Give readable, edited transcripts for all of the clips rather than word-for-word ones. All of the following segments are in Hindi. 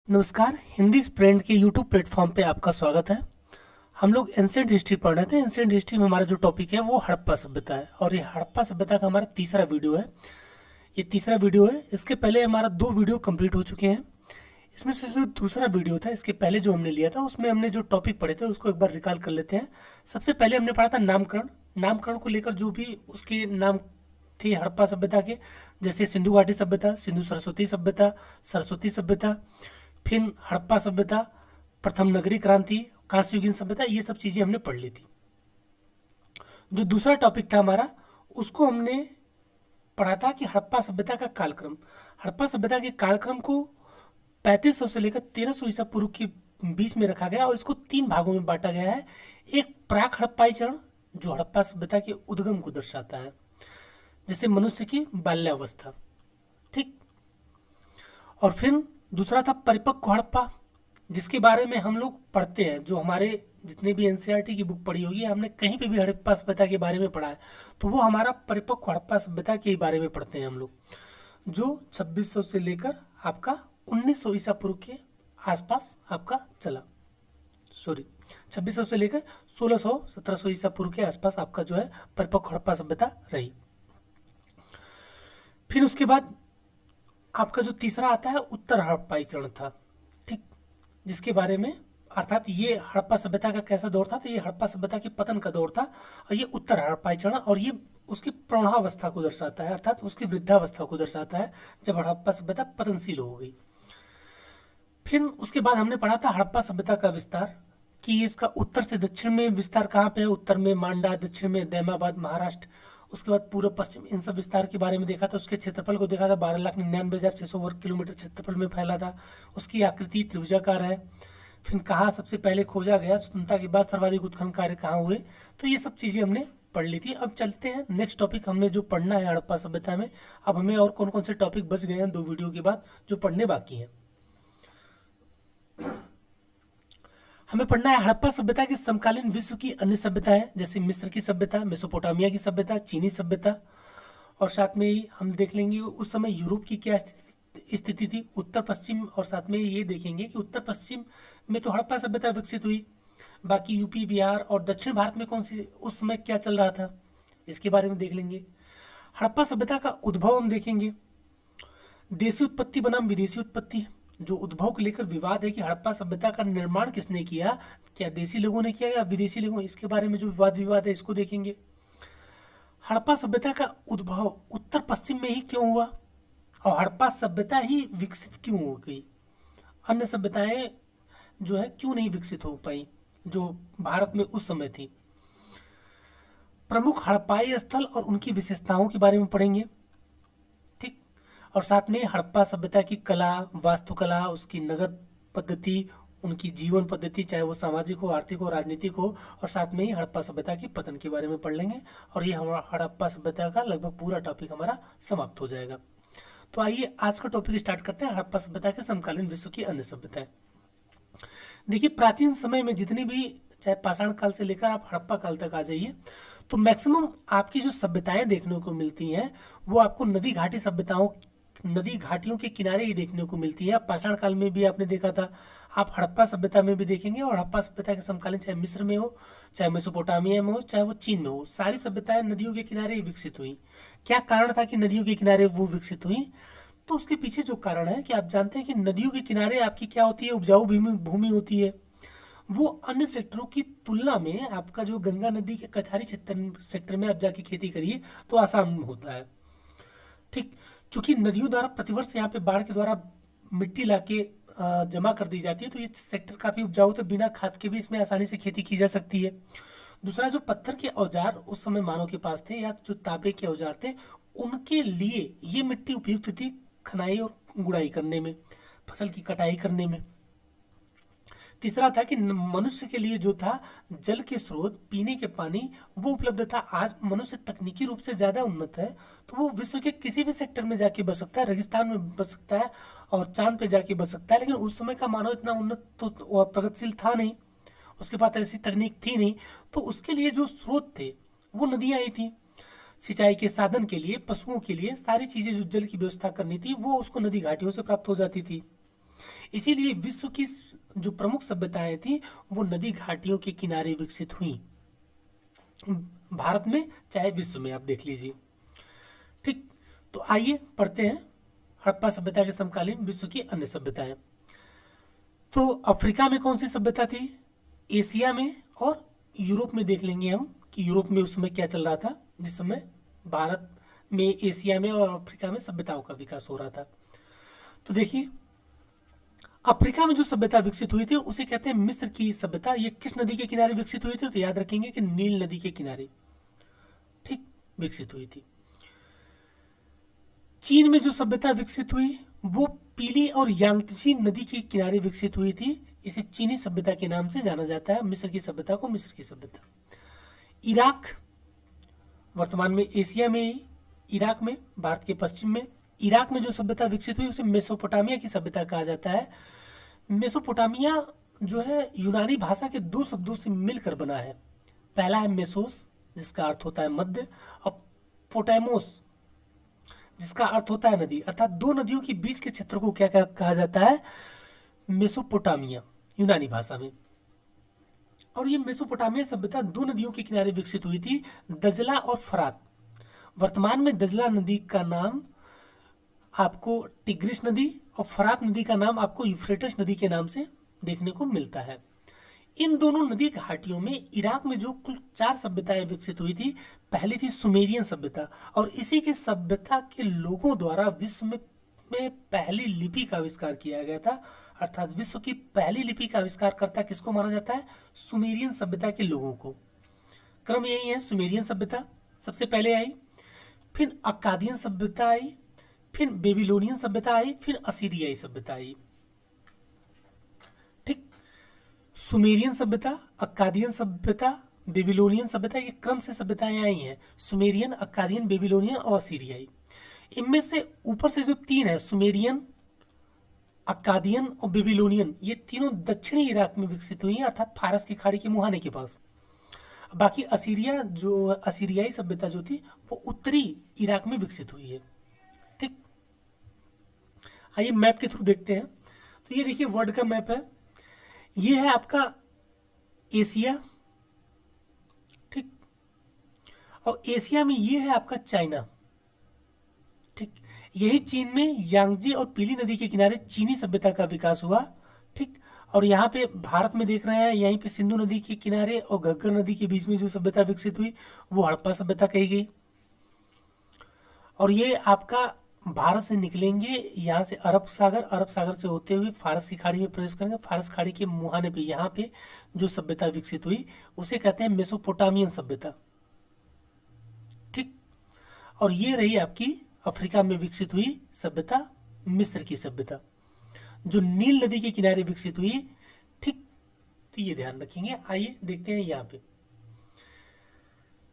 नमस्कार। हिंदी स्प्रेंट के यूट्यूब प्लेटफॉर्म पे आपका स्वागत है। हम लोग एंशिएंट हिस्ट्री पढ़ रहे थे। एंशिएंट हिस्ट्री में हमारा जो टॉपिक है वो हड़प्पा सभ्यता है और ये हड़प्पा सभ्यता का हमारा तीसरा वीडियो है। ये तीसरा वीडियो है। इसके पहले हमारा 2 वीडियो कंप्लीट हो चुके हैं। इसमें से जो दूसरा वीडियो था, इसके पहले जो हमने लिया था, उसमें हमने जो टॉपिक पढ़े थे उसको एक बार रिकॉल कर लेते हैं। सबसे पहले हमने पढ़ा था नामकरण। नामकरण को लेकर जो भी उसके नाम थे हड़प्पा सभ्यता के, जैसे सिंधु घाटी सभ्यता, सिंधु सरस्वती सभ्यता, सरस्वती सभ्यता, फिर हड़प्पा सभ्यता, प्रथम नगरी क्रांति, कांस्ययुगीन सभ्यता, ये सब चीजें हमने पढ़ ली थी। जो दूसरा टॉपिक था हमारा, उसको हमने पढ़ा था कि हड़प्पा सभ्यता का कालक्रम। हड़प्पा सभ्यता के कालक्रम को 3500 से लेकर 1300 ईसा पूर्व के बीच में रखा गया और इसको 3 भागों में बांटा गया है। एक प्राक हड़प्पाई चरण जो हड़प्पा सभ्यता के उद्गम को दर्शाता है, जैसे मनुष्य की बाल्यावस्था, ठीक। और फिर दूसरा था परिपक्व हड़प्पा, जिसके बारे में हम लोग पढ़ते हैं। जो हमारे जितने भी एनसीईआरटी की बुक पढ़ी होगी, हमने कहीं पे भी हड़प्पा सभ्यता के बारे में पढ़ा है, तो वो हमारा परिपक्व हड़प्पा सभ्यता के बारे में पढ़ते हैं हम लोग, जो 2600 से लेकर आपका 1900 ईसा पूर्व के आसपास आपका चला। सॉरी, 2600 से लेकर 1600 1700 ईसा पूर्व के आसपास आपका जो है परिपक्व हड़प्पा सभ्यता रही। फिर उसके बाद आपका जो तीसरा आता है उत्तर हड़प्पाई चरण था, ठीक, जिसके बारे में, अर्थात ये हड़प्पा सभ्यता का कैसा दौर था, तो ये हड़प्पा सभ्यता के पतन का दौर था और ये उत्तर हड़प्पाई चरण, और ये उसकी प्रौढ़ावस्था को दर्शाता है, अर्थात उसकी वृद्धावस्था को दर्शाता है, जब हड़प्पा सभ्यता पतनशील हो गई। फिर उसके बाद हमने पढ़ा था हड़प्पा सभ्यता का विस्तार, कि इसका उत्तर से दक्षिण में विस्तार कहाँ पे है। उत्तर में मांडा, दक्षिण में दैमाबाद महाराष्ट्र, उसके बाद पूर्व पश्चिम, इन सब विस्तार के बारे में देखा था। उसके क्षेत्रफल को देखा था, 12,99,600 वर्ग किलोमीटर क्षेत्रफल में फैला था। उसकी आकृति त्रिभुजाकार है। फिर कहाँ सबसे पहले खोजा गया, स्वतंत्रता के बाद सर्वाधिक उत्खनन कार्य कहाँ हुए, तो ये सब चीज़ें हमने पढ़ ली थी। अब चलते हैं नेक्स्ट टॉपिक हमने जो पढ़ना है हड़प्पा सभ्यता में। अब हमें और कौन कौन से टॉपिक बच गए हैं 2 वीडियो के बाद जो पढ़ने बाकी हैं। हमें पढ़ना है हड़प्पा सभ्यता के समकालीन विश्व की अन्य सभ्यताएं, जैसे मिस्र की सभ्यता, मेसोपोटामिया की सभ्यता, चीनी सभ्यता, और साथ में ही हम देख लेंगे उस समय यूरोप की क्या स्थिति थी, उत्तर पश्चिम, और साथ में ये देखेंगे कि उत्तर पश्चिम में तो हड़प्पा सभ्यता विकसित हुई, बाकी यूपी, बिहार और दक्षिण भारत में कौन सी उस समय क्या चल रहा था, इसके बारे में देख लेंगे। हड़प्पा सभ्यता का उद्भव हम देखेंगे। देशी उत्पत्ति बनाम विदेशी उत्पत्ति, जो उद्भव को लेकर विवाद है कि हड़प्पा सभ्यता का निर्माण किसने किया, क्या देसी लोगों ने किया या विदेशी लोगों, इसके बारे में जो विवाद है इसको देखेंगे। हड़प्पा सभ्यता का उद्भव उत्तर पश्चिम में ही क्यों हुआ और हड़प्पा सभ्यता ही विकसित क्यों हो गई, अन्य सभ्यताएं जो है क्यों नहीं विकसित हो पाई जो भारत में उस समय थी। प्रमुख हड़प्पाई स्थल और उनकी विशेषताओं के बारे में पढ़ेंगे, ठीक। और साथ में हड़प्पा सभ्यता की कला, वास्तुकला, उसकी नगर पद्धति, उनकी जीवन पद्धति, चाहे वो सामाजिक हो, आर्थिक हो, राजनीतिक हो, और साथ में ही हड़प्पा सभ्यता की पतन के बारे में पढ़ लेंगे। और ये हमारा हड़प्पा सभ्यता का लगभग पूरा टॉपिक हमारा समाप्त हो जाएगा। तो आइए आज का टॉपिक स्टार्ट करते हैं, हड़प्पा सभ्यता के समकालीन विश्व की अन्य सभ्यताएं। देखिए, प्राचीन समय में जितनी भी, चाहे पाषाण काल से लेकर आप हड़प्पा काल तक आ जाइए, तो मैक्सिमम आपकी जो सभ्यताएं देखने को मिलती हैं वो आपको नदी घाटी सभ्यताओं, नदी घाटियों के किनारे ही देखने को मिलती है। पाषाण काल में भी आपने देखा था, आप हड़प्पा सभ्यता में भी देखेंगे। और हड़प्पा सभ्यता के समकालीन, चाहे मिस्र में हो, चाहे मेसोपोटामिया में हो, चाहे वो चीन में हो, सारी सभ्यताएं नदियों के किनारे ही विकसित हुई। क्या कारण था कि नदियों के किनारे वो विकसित हुई, तो उसके पीछे जो कारण है कि आप जानते हैं कि नदियों के किनारे आपकी क्या होती है, उपजाऊ भूमि होती है। वो अन्य सेक्टरों की तुलना में, आपका जो गंगा नदी के कछारी सेक्टर में आप जाके खेती करिए तो आसान होता है, ठीक। चूंकि नदियों द्वारा प्रतिवर्ष यहाँ पे बाढ़ के द्वारा मिट्टी लाके जमा कर दी जाती है, तो ये सेक्टर काफी उपजाऊ, तो बिना खाद के भी इसमें आसानी से खेती की जा सकती है। दूसरा, जो पत्थर के औजार उस समय मानव के पास थे, या जो तांबे के औजार थे, उनके लिए ये मिट्टी उपयुक्त थी खनाई और गुड़ाई करने में, फसल की कटाई करने में। तीसरा था कि मनुष्य के लिए जो था जल के स्रोत, पीने के पानी, वो उपलब्ध था। आज मनुष्य तकनीकी रूप से ज्यादा उन्नत है, तो वो विश्व के किसी भी सेक्टर में जाके बस सकता है, रेगिस्तान में बस सकता है और चांद पे जाके बस सकता है। लेकिन उस समय का मानव इतना उन्नत तो और प्रगतिशील था नहीं, उसके पास ऐसी तकनीक थी नहीं, तो उसके लिए जो स्रोत थे वो नदियां ही थी। सिंचाई के साधन के लिए, पशुओं के लिए, सारी चीजें जो जल की व्यवस्था करनी थी वो उसको नदी घाटियों से प्राप्त हो जाती थी। इसीलिए विश्व की जो प्रमुख सभ्यताएं थी वो नदी घाटियों के किनारे विकसित हुई, भारत में चाहे विश्व में, आप देख लीजिए। ठीक, तो आइए पढ़ते हैं हड़प्पा सभ्यता के समकालीन विश्व की अन्य सभ्यताएं। तो अफ्रीका में कौन सी सभ्यता थी, एशिया में और यूरोप में देख लेंगे हम कि यूरोप में उस समय क्या चल रहा था जिस समय भारत में, एशिया में और अफ्रीका में सभ्यताओं का विकास हो रहा था। तो देखिए, अफ्रीका में जो सभ्यता विकसित हुई थी उसे कहते हैं मिस्र की सभ्यता। ये किस नदी के किनारे विकसित हुई थी, तो याद रखेंगे कि नील नदी के किनारे, ठीक, विकसित हुई थी। चीन में जो सभ्यता विकसित हुई वो पीली और यांगत्से नदी के किनारे विकसित हुई थी। इसे चीनी सभ्यता के नाम से जाना जाता है। मिस्र की सभ्यता को मिस्र की सभ्यता। इराक, वर्तमान में एशिया में, इराक में, भारत के पश्चिम में, इराक में जो सभ्यता विकसित हुई उसे मेसोपोटामिया की सभ्यता कहा जाता है। मेसोपोटामिया जो है यूनानी भाषा के दो शब्दों से मिलकर बना है। पहला है मेसोस, जिसका अर्थ होता है मध्य, और पोटामोस, जिसका अर्थ होता है नदी। अर्थात दो नदियों के बीच के क्षेत्र को क्या कहा जाता है, मेसोपोटामिया, यूनानी भाषा में। और ये मेसोपोटामिया सभ्यता दो नदियों के किनारे विकसित हुई थी, दजला और फरात। वर्तमान में दजला नदी का नाम आपको टिग्रिस नदी और फरात नदी का नाम आपको यूफ्रेटिस नदी के नाम से देखने को मिलता है। इन दोनों नदी घाटियों में इराक में जो कुल 4 सभ्यताएं विकसित हुई थी। पहली थी सुमेरियन सभ्यता, और इसी की सभ्यता के लोगों द्वारा विश्व में पहली लिपि का आविष्कार किया गया था। अर्थात विश्व की पहली लिपि का आविष्कारकर्ता किसको माना जाता है, सुमेरियन सभ्यता के लोगों को। क्रम यही है, सुमेरियन सभ्यता सबसे पहले आई, फिर अक्कादियन सभ्यता आई, फिर बेबीलोनियन सभ्यता आई, फिर असीरियाई सभ्यता आई। ठीक, सुमेरियन सभ्यता, अक्कादियन सभ्यता, बेबीलोनियन सभ्यता, ये क्रम से सभ्यताएं आई हैं, सुमेरियन, अक्कादियन, बेबीलोनियन और असीरियाई। इनमें से ऊपर से जो 3 है, सुमेरियन, अक्कादियन और बेबीलोनियन, ये तीनों दक्षिणी इराक में विकसित हुई हैं, अर्थात फारस की खाड़ी के मुहाने के पास। बाकी असीरिया, जो असीरियाई सभ्यता जो थी वो उत्तरी इराक में विकसित हुई है। ठीक, आइए मैप के थ्रू देखते हैं। तो ये देखिए वर्ल्ड का मैप है, ये है आपका एशिया, ठीक, और एशिया में ये है आपका चाइना। ठीक, यही चीन में यांगजी और पीली नदी के किनारे चीनी सभ्यता का विकास हुआ। ठीक, और यहाँ पे भारत में देख रहे हैं, यहीं पे सिंधु नदी के किनारे और घग्गर नदी के बीच में जो सभ्यता विकसित हुई वो हड़प्पा सभ्यता कही गई। और ये आपका भारत से निकलेंगे यहाँ से अरब सागर से होते हुए फारस की खाड़ी में प्रवेश करेंगे। फारस खाड़ी के मुहाने पे यहाँ पे जो सभ्यता विकसित हुई उसे कहते हैं मेसोपोटामियन सभ्यता। ठीक, और ये रही आपकी अफ्रीका में विकसित हुई सभ्यता, मिस्र की सभ्यता, जो नील नदी के किनारे विकसित हुई। ठीक, तो ये ध्यान रखेंगे। आइए देखते हैं यहाँ पे।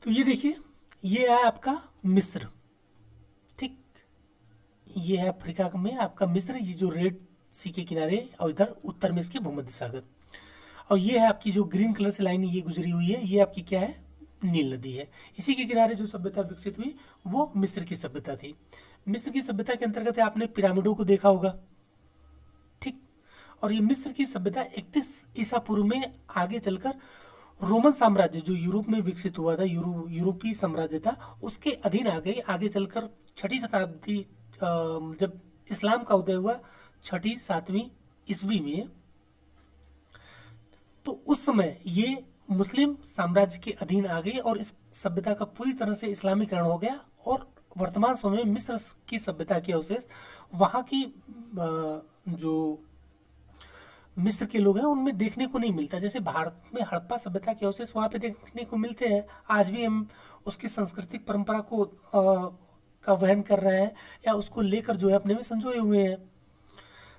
तो ये देखिए, ये है आपका मिस्र। ठीक, ये है अफ्रीका में आपका मिस्र, ये जो रेड सी के किनारे, और इधर उत्तर में इसके भूमध्य सागर। और ये है आपकी जो ग्रीन कलर से लाइन ये गुजरी हुई है, ये आपकी क्या है, नील नदी है। इसी के किनारे जो सभ्यता विकसित हुई वो मिस्र की सभ्यता थी। मिस्र की सभ्यता के अंतर्गत आपने पिरामिडों को देखा होगा। ठीक, और ये मिस्र की सभ्यता 31 ईसा पूर्व में आगे चलकर रोमन साम्राज्य जो यूरोप में विकसित हुआ था, यूरोपीय साम्राज्य था, उसके अधीन आ गई। आगे चलकर 6ठी शताब्दी जब इस्लाम का उदय हुआ 6ठी 7वीं ईस्वी में, तो उस समय ये मुस्लिम साम्राज्य के अधीन आ गई और इस सभ्यता का पूरी तरह से इस्लामीकरण हो गया। और वर्तमान समय में मिस्र की सभ्यता के अवशेष वहाँ की जो मिस्र के लोग हैं उनमें देखने को नहीं मिलता। जैसे भारत में हड़प्पा सभ्यता के अवशेष वहाँ पे देखने को मिलते हैं, आज भी हम उसकी सांस्कृतिक परंपरा को का वहन कर रहे हैं या उसको लेकर जो है अपने में संजोए हुए हैं।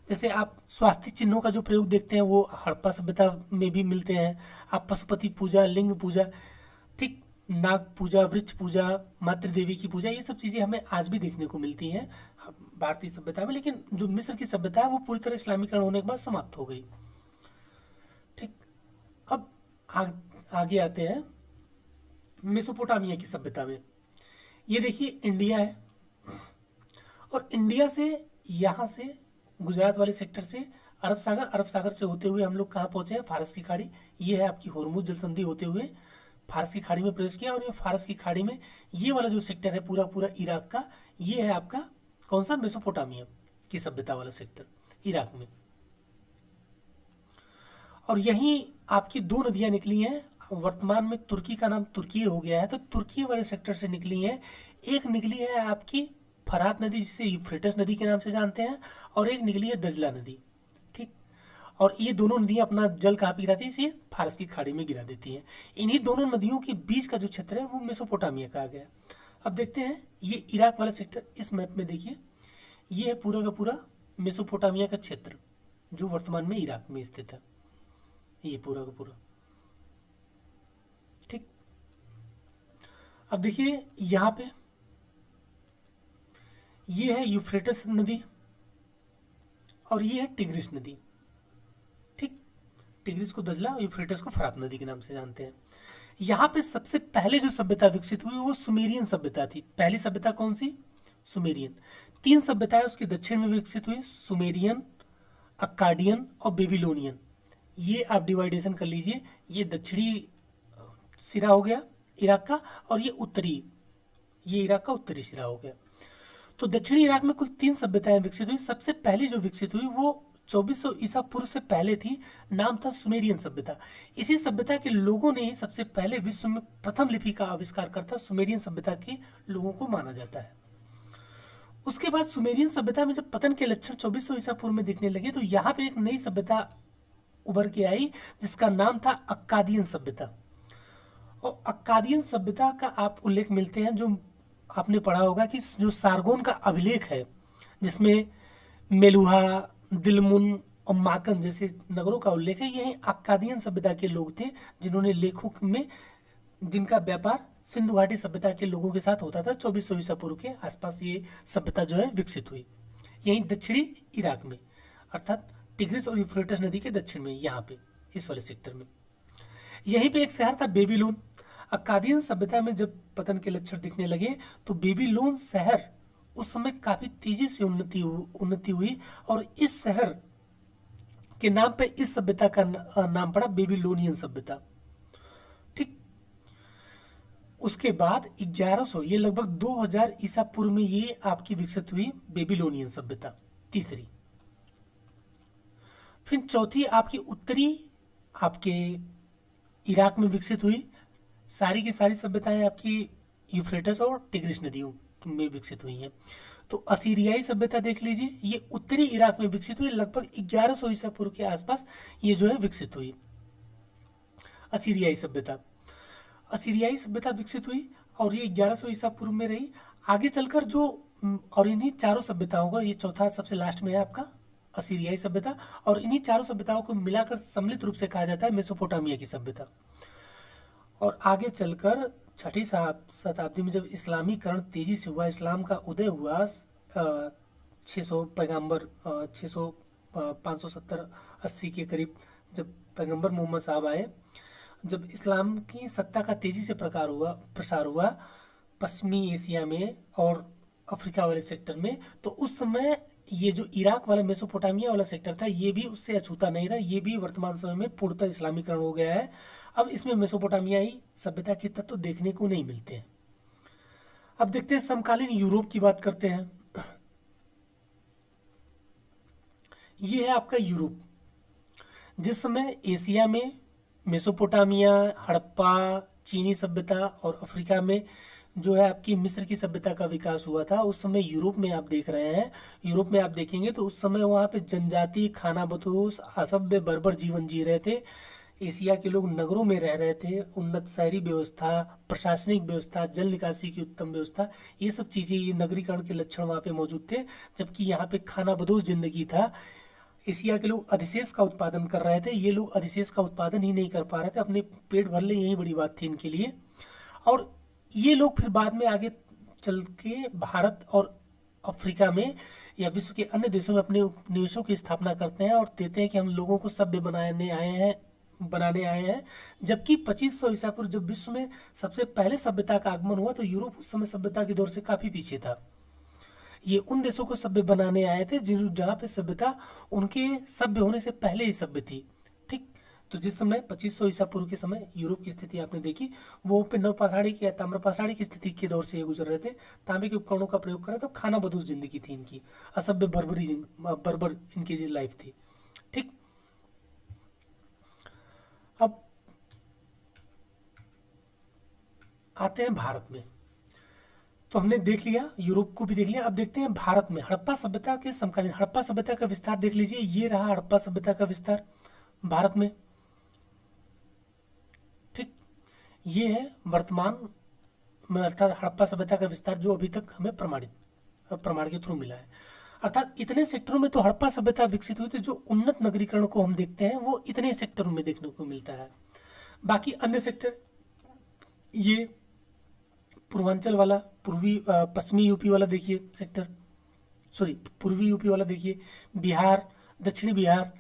जैसे आप स्वास्तिक चिन्हों का जो प्रयोग देखते हैं वो हड़प्पा सभ्यता में भी मिलते हैं। आप पशुपति पूजा, लिंग पूजा, ठीक, नाग पूजा, वृक्ष पूजा, मातृ देवी की पूजा, ये सब चीज़ें हमें आज भी देखने को मिलती हैं भारतीय सभ्यता में। लेकिन जो मिस्र की सभ्यता है वो पूरी तरह इस्लामीकरण होने के बाद समाप्त हो गई। ठीक, अब आगे आते हैं मेसोपोटामिया की सभ्यता में। ये देखिए इंडिया है, और इंडिया से यहाँ से गुजरात वाले सेक्टर से अरब सागर से होते हुए हम लोग कहाँ पहुंचे हैं, फारस की खाड़ी। ये है आपकी होर्मुज जल संधि होते हुए फारस की खाड़ी में प्रवेश किया, और ये फारस की खाड़ी में ये वाला जो सेक्टर है पूरा पूरा इराक का, ये है आपका कौन सा, मेसोपोटामिया की सभ्यता वाला सेक्टर इराक में। और यहीं आपकी दो नदियां निकली हैं, वर्तमान में तुर्की का नाम तुर्की हो गया है, तो तुर्की वाले सेक्टर से निकली हैं। एक निकली है आपकी फरात नदी जिसे यूफ्रेटस नदी के नाम से जानते हैं, और एक निकली है दजला नदी। ठीक, और ये दोनों नदियां अपना जल कहाँ पे गिराती है, इसे फारस की खाड़ी में गिरा देती हैं। इन्हीं दोनों नदियों के बीच का जो क्षेत्र है वो मेसोपोटामिया कहा गया। अब देखते हैं ये इराक वाला सेक्टर, इस मैप में देखिए ये है पूरा का पूरा मेसोपोटामिया का क्षेत्र जो वर्तमान में इराक में स्थित है, ये पूरा का पूरा। ठीक, अब देखिए यहाँ पे ये है यूफ्रेटस नदी और ये है टिग्रिस नदी। ठीक, टिग्रिस को दजला और यूफ्रेटस को फरात नदी के नाम से जानते हैं। यहाँ पे सबसे पहले जो सभ्यता विकसित हुई वो सुमेरियन सभ्यता थी। पहली सभ्यता कौन सी, सुमेरियन। तीन सभ्यताएं उसके दक्षिण में विकसित हुई, सुमेरियन, अक्काडियन और बेबीलोनियन। ये आप डिवाइडेशन कर लीजिए, ये दक्षिणी सिरा हो गया इराक का, और ये उत्तरी, ये इराक का उत्तरी सिरा हो गया। तो दक्षिणी इराक में कुल तीन सभ्यताएं विकसित हुई। सबसे पहली जो विकसित हुई वो 2400 ईसा पूर्व से पहले थी, नाम था सुमेरियन सभ्यता। इसी सभ्यता के लोगों ने ही सबसे पहले विश्व में प्रथम लिपि का आविष्कार करता सुमेरियन सभ्यता के लोगों को माना जाता है। उसके बाद सुमेरियन सभ्यता में जब पतन के लक्षण 2400 ईसा पूर्व में दिखने लगे तो यहाँ पे एक नई सभ्यता उभर के आई जिसका नाम था अक्कादियन सभ्यता। और अक्कादियन सभ्यता का आप उल्लेख मिलते हैं, जो आपने पढ़ा होगा कि जो सारगोन का अभिलेख है जिसमें मेलुहा, दिलमुन और माकन जैसे नगरों का उल्लेख है, यही अक्कादियन सभ्यता के लोग थे जिन्होंने लेखों में, जिनका व्यापार सिंधु घाटी सभ्यता के लोगों के साथ होता था। 2400 ईसा पूर्व के आसपास ये सभ्यता जो है विकसित हुई यहीं दक्षिणी इराक में, अर्थात टिग्रिस और यूफ्रेटस नदी के दक्षिण में, यहाँ पे इस वाले सेक्टर में। यहीं पे एक शहर था बेबीलोन। अक्कादियन सभ्यता में जब पतन के लक्षण दिखने लगे तो बेबीलोन शहर उस समय काफी तेजी से उन्नति हुई और इस शहर के नाम पे इस सभ्यता का नाम पड़ा बेबीलोनियन सभ्यता। ठीक, उसके बाद 1100, ये लगभग 2000 ईसा पूर्व में ये आपकी विकसित हुई बेबीलोनियन सभ्यता, तीसरी। फिर चौथी आपकी उत्तरी आपके इराक में विकसित हुई। सारी की सारी सभ्यताएं आपकी यूफ्रेटस और टिग्रिस नदियों में विकसित हुई हैं। तो असीरियाई सभ्यता देख लीजिए, ये उत्तरी इराक में विकसित हुई, लगभग 1100 ईसा पूर्व के आसपास ये जो है विकसित हुई असीरियाई सभ्यता। असीरियाई सभ्यता विकसित हुई और ये 1100 ईसा पूर्व में रही। आगे चलकर जो और इन्हीं चारों सभ्यताओं का, ये चौथा सबसे लास्ट में है आपका असीरियाई सभ्यता, और इन्हीं चारों सभ्यताओं को मिलाकर सम्मिलित रूप से कहा जाता है मेसोपोटामिया की सभ्यता। और आगे चलकर छठी शताब्दी में जब इस्लामीकरण तेजी से हुआ, इस्लाम का उदय हुआ, 600 पैगंबर 600 570 80 के करीब जब पैगंबर मोहम्मद साहब आए, जब इस्लाम की सत्ता का तेजी से प्रसार हुआ पश्चिमी एशिया में और अफ्रीका वाले सेक्टर में, तो उस समय ये जो इराक वाला मेसोपोटामिया वाला सेक्टर था ये भी उससे अछूता नहीं रहा, ये भी वर्तमान समय में पूर्णतः इस्लामीकरण हो गया है। अब इसमें मेसोपोटामियाई सभ्यता के तत्व देखने को नहीं मिलते हैं। अब देखते हैं समकालीन यूरोप की बात करते हैं। ये है आपका यूरोप। जिस समय एशिया में मेसोपोटामिया, हड़प्पा, चीनी सभ्यता और अफ्रीका में जो है आपकी मिस्र की सभ्यता का विकास हुआ था, उस समय यूरोप में आप देख रहे हैं, यूरोप में आप देखेंगे तो उस समय वहाँ पे जनजाति, खानाबदोश, असभ्य बर्बर जीवन जी रहे थे। एशिया के लोग नगरों में रह रहे थे, उन्नत शहरी व्यवस्था, प्रशासनिक व्यवस्था, जल निकासी की उत्तम व्यवस्था, ये सब चीज़ें, ये नगरीकरण के लक्षण वहाँ पे मौजूद थे। जबकि यहाँ पे खानाबदोश जिंदगी था। एशिया के लोग अधिशेष का उत्पादन कर रहे थे, ये लोग अधिशेष का उत्पादन ही नहीं कर पा रहे थे, अपने पेट भर ले, यही बड़ी बात थी इनके लिए। और ये लोग फिर बाद में आगे चल के भारत और अफ्रीका में या विश्व के अन्य देशों में अपने उपनिवेशों की स्थापना करते हैं और देते हैं कि हम लोगों को सभ्य बनाने आए हैं। जबकि 2500 ईसा पूर्व जब विश्व में सबसे पहले सभ्यता का आगमन हुआ तो यूरोप उस समय सभ्यता के दौर से काफी पीछे था। ये उन देशों को सभ्य बनाने आए थे जहाँ पे सभ्यता उनके सभ्य होने से पहले ही सभ्य थी। ठीक। तो जिस समय 2500 ईसा पूर्व के समय यूरोप की स्थिति आपने देखी, वो पे नवपाषाणी की या ताम्रपाषाणी की स्थिति के दौर से ये गुजर रहे थे। तांबे के उपकरणों का प्रयोग कर रहे थे, तो खाना बदोश जिंदगी थी इनकी, असभ्य बर्बर इनकी लाइफ थी। ठीक। अब आते हैं भारत में। तो हमने देख लिया, यूरोप को भी देख लिया, अब देखते हैं भारत में हड़प्पा सभ्यता के समकालीन। हड़प्पा सभ्यता का विस्तार देख लीजिए, ये रहा हड़प्पा सभ्यता का विस्तार भारत में। ठीक। ये है वर्तमान में अर्थात हड़प्पा सभ्यता का विस्तार जो अभी तक हमें प्रमाण के थ्रू मिला है। अर्थात इतने सेक्टरों में तो हड़प्पा सभ्यता विकसित हुई थी। जो उन्नत नगरीकरण को हम देखते हैं वो इतने सेक्टरों में देखने को मिलता है। बाकी अन्य सेक्टर, ये पूर्वांचल वाला, पश्चिमी यूपी वाला देखिए सेक्टर, सॉरी पूर्वी यूपी वाला देखिए, बिहार, दक्षिणी बिहार,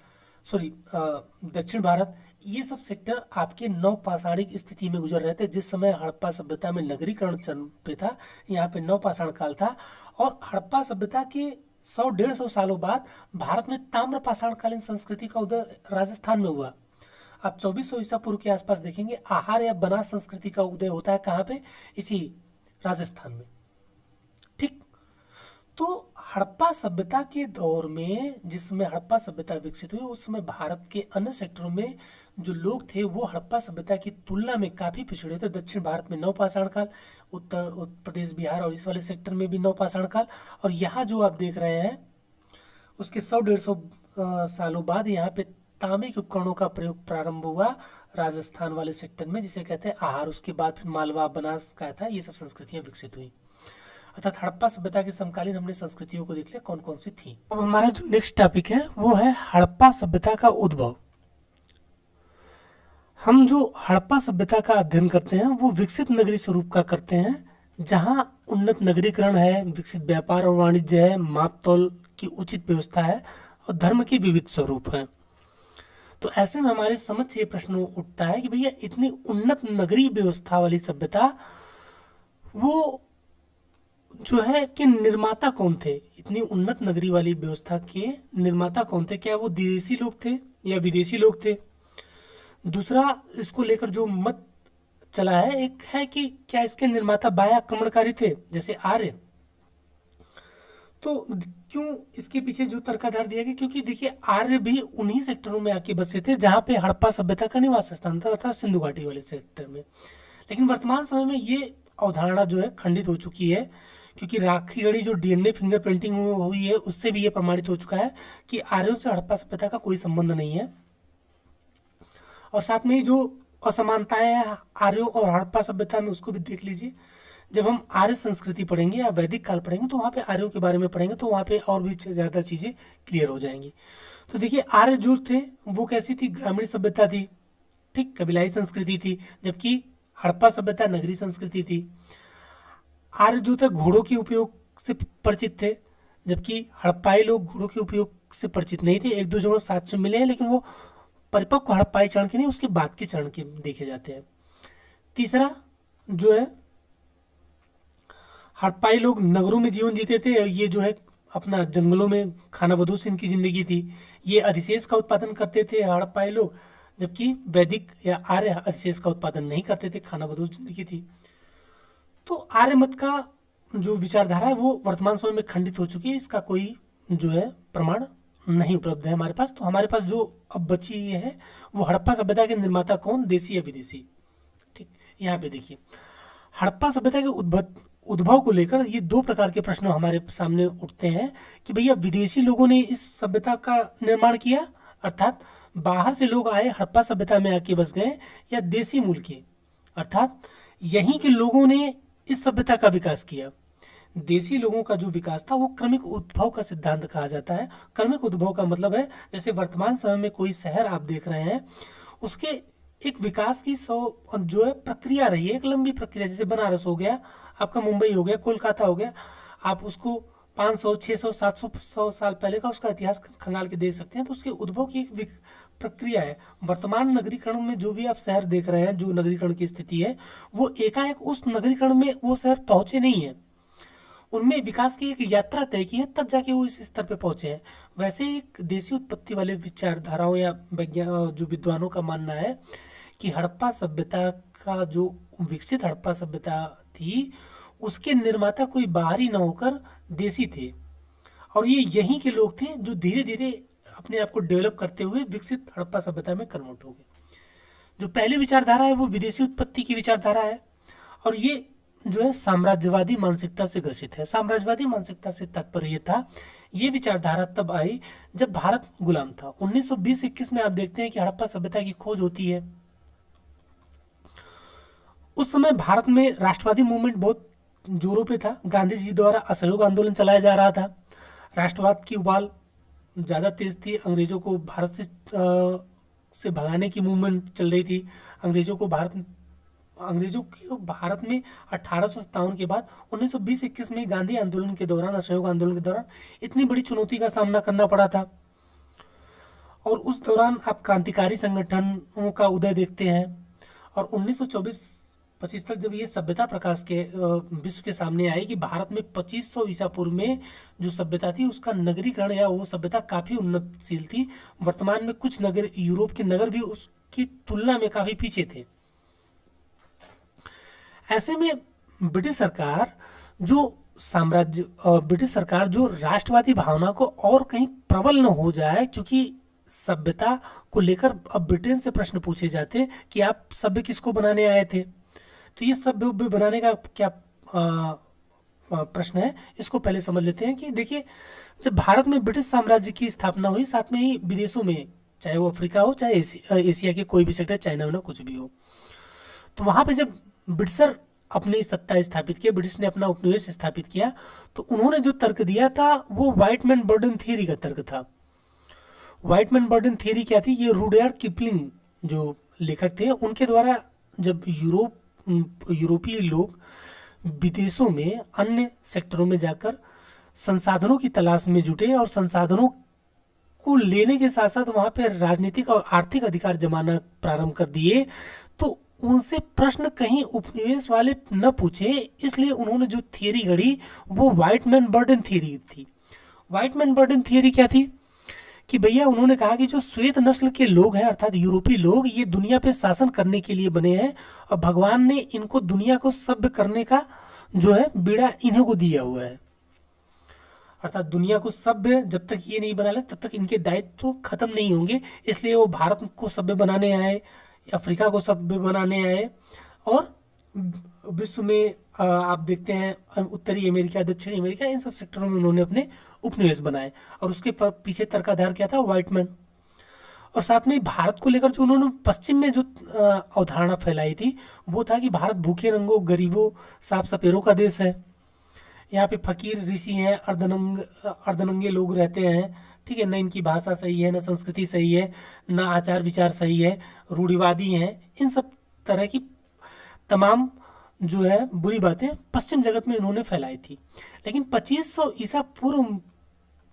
सॉरी दक्षिण भारत, ये सब सेक्टर आपके नवपाषाणिक स्थिति में गुजर रहे थे। जिस समय हड़प्पा सभ्यता में नगरीकरण चरण पे था, यहाँ पे नवपाषाण काल था। और हड़प्पा सभ्यता के 100-150 सालों बाद भारत में ताम्रपाषाणकालीन संस्कृति का उदय राजस्थान में हुआ। आप 2400 ईसा पूर्व के आसपास देखेंगे आहार या बनास संस्कृति का उदय होता है। कहाँ पे? इसी राजस्थान में। ठीक। तो हड़प्पा सभ्यता के दौर में, जिस समय हड़प्पा सभ्यता विकसित हुई, उस समय भारत के अन्य सेक्टरों में जो लोग थे वो हड़प्पा सभ्यता की तुलना में काफी पिछड़े थे। दक्षिण भारत में नवपाषाण काल, उत्तर प्रदेश, बिहार और इस वाले सेक्टर में भी नवपाषाण काल, और यहाँ जो आप देख रहे हैं उसके 100-150 सालों बाद यहाँ पे तांबे के उपकरणों का प्रयोग प्रारंभ हुआ राजस्थान वाले सेक्टर में, जिसे कहते हैं आहार। उसके बाद फिर मालवा, बनास का था, ये सब संस्कृतियां विकसित हुई। अर्थात हड़प्पा सभ्यता के समकालीन हमने संस्कृतियों को देख लिया कौन कौन सी थी। अब हमारा जो नेक्स्ट टॉपिक है वो है हड़प्पा सभ्यता का उद्भव। हम जो हड़प्पा सभ्यता का अध्ययन करते हैं वो विकसित नगरी स्वरूप का करते हैं, जहाँ उन्नत नगरीकरण है, विकसित व्यापार और वाणिज्य है, माप तौल की उचित व्यवस्था है और धर्म की विविध स्वरूप है। तो ऐसे में हमारे समझ से ये प्रश्न उठता है कि भैया इतनी उन्नत नगरीय व्यवस्था वाली सभ्यता, वो जो है कि निर्माता कौन थे? इतनी उन्नत नगरी वाली व्यवस्था के निर्माता कौन थे? क्या वो देसी लोग थे या विदेशी लोग थे? दूसरा, इसको लेकर जो मत चला है, एक है कि क्या इसके निर्माता बाह्य आक्रमणकारी थे जैसे आर्य? तो क्यों इसके पीछे जो तर्काधार दिया गया, क्योंकि देखिए आर्य भी उन्हीं सेक्टरों में आके बसे थे जहाँ पे हड़प्पा सभ्यता का निवास स्थान था, अर्थात सिंधु घाटी वाले सेक्टर में। लेकिन वर्तमान समय में ये अवधारणा जो है खंडित हो चुकी है, क्योंकि राखी गढ़ी जो डीएनए फिंगरप्रिंटिंग हुई है उससे भी ये प्रमाणित हो चुका है कि आर्यों से हड़प्पा सभ्यता का कोई संबंध नहीं है। और साथ में जो असमानताएं हैं आर्यों और हड़प्पा सभ्यता में, उसको भी देख लीजिए। जब हम आर्य संस्कृति पढ़ेंगे या वैदिक काल पढ़ेंगे तो वहाँ पे आर्यों के बारे में पढ़ेंगे, तो वहाँ पे और भी ज़्यादा चीज़ें क्लियर हो जाएंगी। तो देखिए आर्य जो थे वो कैसी थी? ग्रामीण सभ्यता थी, ठीक, कबीलाई संस्कृति थी, जबकि हड़प्पा सभ्यता नगरी संस्कृति थी। आर्य जो थे घोड़ों के उपयोग से परिचित थे, जबकि हड़प्पाई लोग घोड़ों के उपयोग से परिचित नहीं थे। एक दो जगह साक्ष्य मिले हैं, लेकिन वो परिपक्व हड़प्पाई चरण के नहीं, उसके बाद के चरण के देखे जाते हैं। तीसरा जो है, हड़प्पाई लोग नगरों में जीवन जीते थे, और ये जो है अपना जंगलों में खाना बदोश इनकी जिंदगी थी। ये अधिशेष का उत्पादन करते थे हड़प्पाई लोग, जबकि वैदिक या आर्य अधिशेष का उत्पादन नहीं करते थे, खाना बदोश जिंदगी थी। तो आर्य मत का जो विचारधारा है वो वर्तमान समय में खंडित हो चुकी है, इसका कोई जो है प्रमाण नहीं उपलब्ध है हमारे पास। तो हमारे पास जो अब बची है वो हड़प्पा सभ्यता के निर्माता कौन, देसी या विदेशी। ठीक, यहाँ पे देखिए हड़प्पा सभ्यता के उद्भव को लेकर ये दो प्रकार के प्रश्न हमारे सामने उठते हैं कि भैया विदेशी लोगों ने इस सभ्यता का निर्माण किया, अर्थात बाहर से लोग आए हड़प्पा सभ्यता में आके बस गए, या देसी मूल के अर्थात यहीं के लोगों ने इस सभ्यता का विकास किया। देसी लोगों का जो विकास था वो क्रमिक उद्भव का सिद्धांत कहा जाता है। क्रमिक उद्भव का मतलब है जैसे वर्तमान समय में कोई शहर आप देख रहे हैं, उसके एक विकास की जो है प्रक्रिया रही है, एक लंबी प्रक्रिया। जैसे बनारस हो गया आपका, मुंबई हो गया, कोलकाता हो गया, आप उसको 500, 600, 700 साल पहले का उसका इतिहास खंगाल के देख सकते हैं। तो उसके उद्भव की एक प्रक्रिया है। वर्तमान नगरीकरण में जो भी आप शहर देख रहे हैं, जो नगरीकरण की स्थिति है, वो एकाएक उस नगरीकरण में वो शहर पहुंचे नहीं है। उनमें विकास की एक यात्रा तय की है, तब जाके वो इस स्तर पे पहुंचे हैं। वैसे एक देसी उत्पत्ति वाले विचारधाराओं या जो विद्वानों का मानना है कि हड़प्पा सभ्यता का जो विकसित हड़प्पा सभ्यता थी, उसके निर्माता कोई बाहरी न होकर देसी थे, और ये यहीं के लोग थे जो धीरे धीरे अपने आप को डेवलप करते हुए विकसित हड़प्पा सभ्यता में कन्वर्ट हो गए। जो पहली विचारधारा है वो विदेशी उत्पत्ति की विचारधारा है, और ये जो है साम्राज्यवादी मानसिकता से ग्रसित है। साम्राज्यवादी मानसिकता से तात्पर्य ये था, ये विचारधारा तब आई जब भारत गुलाम था। 1920-21 में आप देखते हैं कि हड़प्पा सभ्यता की खोज होती है। उस समय भारत में राष्ट्रवादी मूवमेंट बहुत जोरों पे था। गांधी जी द्वारा असहयोग आंदोलन चलाया जा रहा था। राष्ट्रवाद की उबाल ज़्यादा तेज थी। अंग्रेजों को भारत से भगाने की मूवमेंट चल रही थी। अंग्रेजों को भारत में 1857 के बाद 1920-21 में गांधी आंदोलन के दौरान, असहयोग आंदोलन के दौरान इतनी बड़ी चुनौती का सामना करना पड़ा था। और उस दौरान आप क्रांतिकारी संगठनों का उदय देखते हैं। और 1924-25 तक जब ये सभ्यता प्रकाश के विश्व के सामने आई कि भारत में 2500 ईसा पूर्व में जो सभ्यता थी उसका नगरीकरण या वो सभ्यता काफ़ी उन्नतशील थी। वर्तमान में कुछ नगर, यूरोप के नगर भी उसकी तुलना में काफ़ी पीछे थे। ऐसे में ब्रिटिश सरकार जो राष्ट्रवादी भावना को और कहीं प्रबल न हो जाए, क्योंकि सभ्यता को लेकर अब ब्रिटेन से प्रश्न पूछे जाते कि आप सभ्य किसको बनाने आए थे। तो ये सभ्य बनाने का क्या प्रश्न है, इसको पहले समझ लेते हैं कि देखिए, जब भारत में ब्रिटिश साम्राज्य की स्थापना हुई, साथ में ही विदेशों में, चाहे वो अफ्रीका हो, चाहे एशिया के कोई भी सेक्टर, चाइना हो ना, कुछ भी हो, तो वहाँ पे जब ब्रिटिशर अपनी सत्ता स्थापित किया, ब्रिटिश ने अपना उपनिवेश स्थापित किया, तो उन्होंने जो तर्क दिया था वो व्हाइट मैन बर्डन थियरी का तर्क था। व्हाइट मैन बर्डन थियरी क्या थी? ये रुडयार्ड किपलिंग जो लेखक थे, उनके द्वारा जब यूरोपीय लोग विदेशों में अन्य सेक्टरों में जाकर संसाधनों की तलाश में जुटे और संसाधनों को लेने के साथ साथ वहाँ पे राजनीतिक और आर्थिक अधिकार जमाना प्रारंभ कर दिए, तो उनसे प्रश्न कहीं उपनिवेश वाले न पूछे, इसलिए उन्होंने जो थियरी गढ़ी वो व्हाइट मैन बर्डन थियरी थी। व्हाइट मैन बर्डन थियरी क्या थी कि भैया, उन्होंने कहा कि जो श्वेत नस्ल के लोग हैं, अर्थात यूरोपीय लोग, ये दुनिया पे शासन करने के लिए बने हैं और भगवान ने इनको दुनिया को सभ्य करने का जो है बीड़ा इन्हीं को दिया हुआ है। अर्थात दुनिया को सभ्य जब तक ये नहीं बना ले तब तक इनके दायित्व तो खत्म नहीं होंगे, इसलिए वो भारत को सभ्य बनाने आए, अफ्रीका को सभ्य बनाने आए, और विश्व में आप देखते हैं उत्तरी अमेरिका, दक्षिणी अमेरिका, इन सब सेक्टरों में उन्होंने अपने उपनिवेश बनाए। और उसके पीछे तर्काधार क्या था? White man. और साथ में भारत को लेकर जो उन्होंने पश्चिम में जो अवधारणा फैलाई थी वो था कि भारत भूखे नंगों, गरीबों, साफ सपेरों का देश है। यहाँ पे फकीर ऋषि हैं, अर्धनंगे लोग रहते हैं, ठीक है, न इनकी भाषा सही है, न संस्कृति सही है, न आचार विचार सही है, रूढ़िवादी हैं। इन सब तरह की तमाम जो है बुरी बातें पश्चिम जगत में इन्होंने फैलाई थी। लेकिन 2500 ईसा पूर्व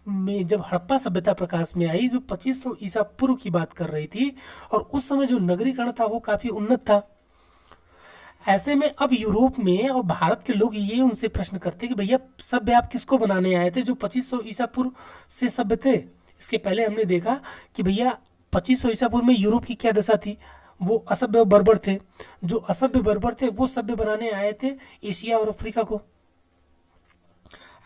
में जब हड़प्पा सभ्यता प्रकाश में आई, जो 2500 ईसा पूर्व की बात कर रही थी, और उस समय जो नगरीकरण था वो काफ़ी उन्नत था। ऐसे में अब यूरोप में और भारत के लोग ये उनसे प्रश्न करते कि भैया, सभ्य आप किसको बनाने आए थे जो 2500 ईसा पूर्व से सभ्य थे? इसके पहले हमने देखा कि भैया 2500 ईसा पूर्व में यूरोप की क्या दशा थी? वो असभ्य और बर्बर थे। जो असभ्य बर्बर थे वो सभ्य बनाने आए थे एशिया और अफ्रीका को।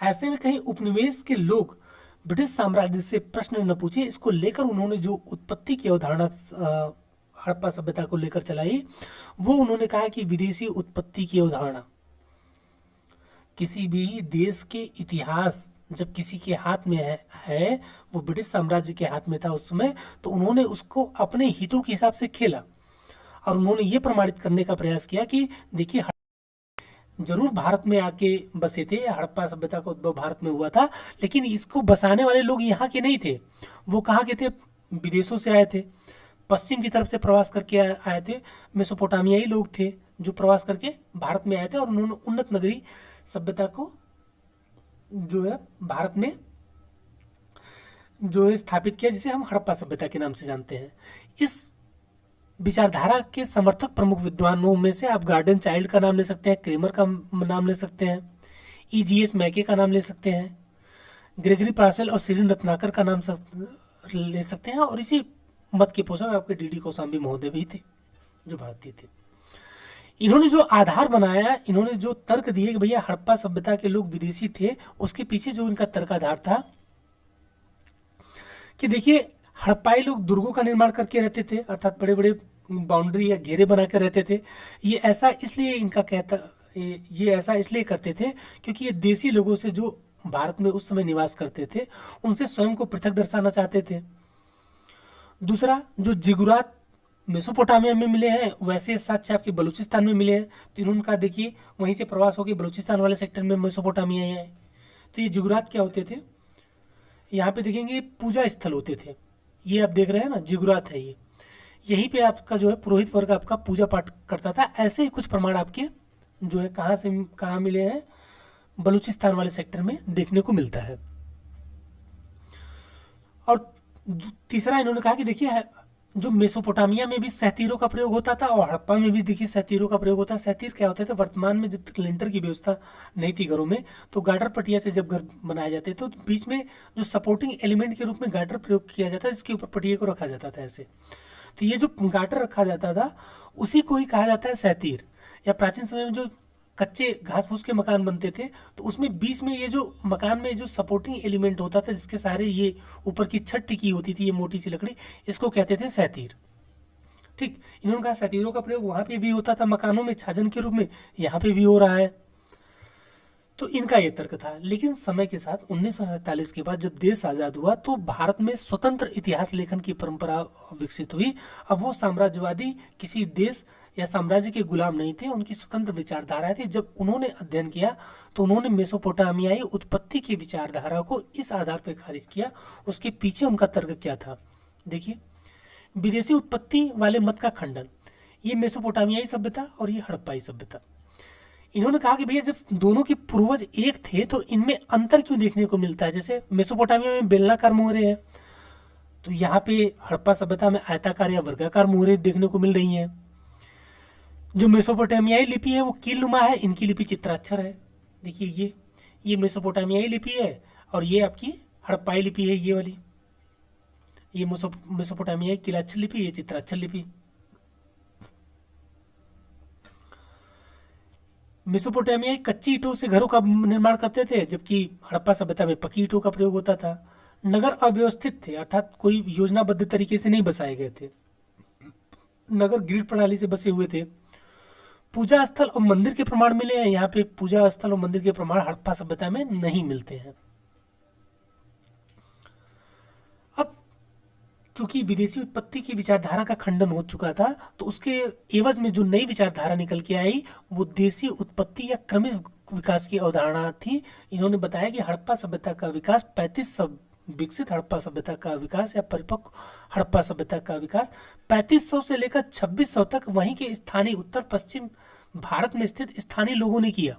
ऐसे में कहीं उपनिवेश के लोग ब्रिटिश साम्राज्य से प्रश्न न पूछे, इसको लेकर उन्होंने जो उत्पत्ति की अवधारणा हड़प्पा सभ्यता को लेकर चलाई, वो उन्होंने कहा कि विदेशी उत्पत्ति की अवधारणा। किसी भी देश के इतिहास जब किसी के हाथ में है, वो ब्रिटिश साम्राज्य के हाथ में था उस समय, तो उन्होंने उसको अपने हितों के हिसाब से खेला और उन्होंने ये प्रमाणित करने का प्रयास किया कि देखिए, जरूर भारत में आके बसे थे, हड़प्पा सभ्यता का उद्भव भारत में हुआ था, लेकिन इसको बसाने वाले लोग यहाँ के नहीं थे। वो कहाँ के थे? विदेशों से आए थे, पश्चिम की तरफ से प्रवास करके आए थे। मेसोपोटामियाई लोग थे जो प्रवास करके भारत में आए थे और उन्होंने उन्नत नगरी सभ्यता को जो है भारत में जो है स्थापित किया, जिसे हम हड़प्पा सभ्यता के नाम से जानते हैं। इस विचारधारा के समर्थक प्रमुख विद्वानों में से आप गार्डन चाइल्ड का नाम ले सकते हैं, क्रेमर का नाम ले सकते हैं। ईजीएस मैके का नाम ले सकते हैं, ग्रेगरी पार्सेल और सिरिन रत्नाकर का नाम ले सकते हैं, और इसी मत के पोषक आपके डीडी कौशाम्बी महोदय भी थे जो भारतीय थे। इन्होंने जो आधार बनाया, इन्होंने जो तर्क दिए कि भैया हड़प्पा सभ्यता के लोग विदेशी थे, उसके पीछे जो इनका तर्क आधार था कि देखिए हड़प्पाई लोग दुर्गों का निर्माण करके रहते थे, अर्थात बड़े बड़े बाउंड्री या घेरे बनाकर रहते थे। ये ऐसा इसलिए इनका कहता ये ऐसा इसलिए करते थे क्योंकि ये देसी लोगों से जो भारत में उस समय निवास करते थे उनसे स्वयं को पृथक दर्शाना चाहते थे। दूसरा, जो जिगुरात मेसोपोटामिया में मिले हैं वैसे साक्ष्य आपके बलूचिस्तान में मिले हैं, तो इनका देखिए वहीं से प्रवास होकर बलूचिस्तान वाले सेक्टर में मेसोपोटामिया है। तो ये जिगुरात क्या होते थे, यहाँ पे देखेंगे पूजा स्थल होते थे। ये आप देख रहे हैं ना, जिगुरात है ये, यहीं पे आपका जो है पुरोहित वर्ग आपका पूजा पाठ करता था। ऐसे ही कुछ प्रमाण आपके जो है कहाँ से कहाँ मिले हैं, बलूचिस्तान वाले सेक्टर में देखने को मिलता है। और तीसरा इन्होंने कहा कि देखिए जो मेसोपोटामिया में भी सहतीरों का प्रयोग होता था और हड़प्पा में भी देखिए सहतीरों का प्रयोग होता है। सहतीर क्या होते थे, वर्तमान में जब तक लिंटर की व्यवस्था नहीं थी घरों में, तो गार्डर पटिया से जब घर बनाए जाते तो बीच में जो सपोर्टिंग एलिमेंट के रूप में गार्डर प्रयोग किया जाता है, इसके ऊपर पटिया को रखा जाता था ऐसे। तो ये जो गार्डर रखा जाता था उसी को ही कहा जाता है सहतीर। या प्राचीन समय में जो कच्चे घास फूस के मकान बनते थे तो उसमें बीच में ये जो मकान में जो सपोर्टिंग एलिमेंट होता था जिसके सहारे ये ऊपर की छत टिकी होती थी, ये मोटी सी लकड़ी, इसको कहते थे सहतीर। ठीक, इन्होंने कहा सहतीरों का प्रयोग वहाँ पे भी होता था मकानों में छाजन के रूप में, यहाँ पे भी हो रहा है। तो इनका ये तर्क था। लेकिन समय के साथ 1947 के बाद जब देश आज़ाद हुआ तो भारत में स्वतंत्र इतिहास लेखन की परंपरा विकसित हुई। अब वो साम्राज्यवादी किसी देश या साम्राज्य के गुलाम नहीं थे, उनकी स्वतंत्र विचारधाराएं थी। जब उन्होंने अध्ययन किया तो उन्होंने मेसोपोटामियाई उत्पत्ति की विचारधारा को इस आधार पर खारिज किया। उसके पीछे उनका तर्क क्या था, देखिए, विदेशी उत्पत्ति वाले मत का खंडन, ये मेसोपोटामियाई सभ्यता और ये हड़प्पाई सभ्यता। इन्होंने कहा कि भैया जब दोनों के पूर्वज एक थे तो इनमें अंतर क्यों देखने को मिलता है। जैसे मेसोपोटामिया में बेलनाकार मोहरे हैं, तो यहाँ पे हड़प्पा सभ्यता में आयताकार या वर्गाकार मोहरे देखने को मिल रही हैं। जो मेसोपोटामियाई लिपि है वो कीलनुमा है, इनकी लिपि चित्राक्षर है। देखिए ये मेसोपोटामियाई लिपि है और ये आपकी हड़प्पाई लिपि है, ये वाली। ये मेसोपोटामियाई कीलाक्षर लिपि, ये चित्राक्षर लिपि। मेसोपोटामियाई कच्ची ईंटों से घरों का निर्माण करते थे, जबकि हड़प्पा सभ्यता में पक्की ईंटों का प्रयोग होता था। नगर अव्यवस्थित थे, अर्थात कोई योजनाबद्ध तरीके से नहीं बसाए गए थे। नगर ग्रिड प्रणाली से बसे हुए थे। पूजा स्थल और मंदिर के प्रमाण मिले हैं, यहाँ पे पूजा स्थल और मंदिर के प्रमाण हड़प्पा सभ्यता में नहीं मिलते हैं। अब चूंकि विदेशी उत्पत्ति की विचारधारा का खंडन हो चुका था तो उसके एवज में जो नई विचारधारा निकल के आई वो देसी उत्पत्ति या क्रमिक विकास की अवधारणा थी। इन्होंने बताया कि हड़प्पा सभ्यता का विकास 3500 विकसित हड़प्पा सभ्यता का विकास या परिपक्व हड़प्पा सभ्यता का विकास 3500 से लेकर 2600 तक वहीं के स्थानीय उत्तर पश्चिम भारत में स्थित स्थानीय लोगों ने किया।